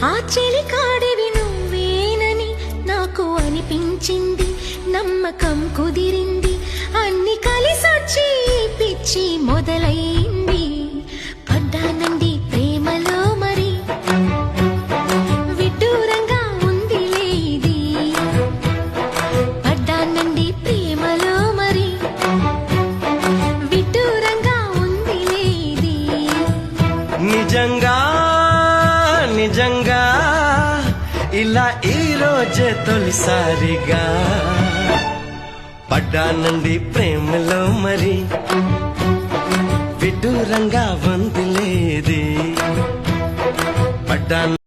ఆ చెలికాడివి నువ్వేనని నాకు అనిపించింది, నమ్మకం కుదిరింది, అన్ని కలిసొచ్చి పిచ్చి మొదలైంది. పడ్డానండి ప్రేమలో మరి, విడ్డూరంగా ఉందిలే ఇది. పడ్డానండి ప్రేమలో మరి, విడ్డూరంగా ఉందిలే ఇది. నిజంగా నిజంగా ఇలా ఈ రోజే తొలిసారిగా పడ్డానండి ప్రేమలో మరి, విడ్డూరంగా ఉంది లేది. పడ్డాను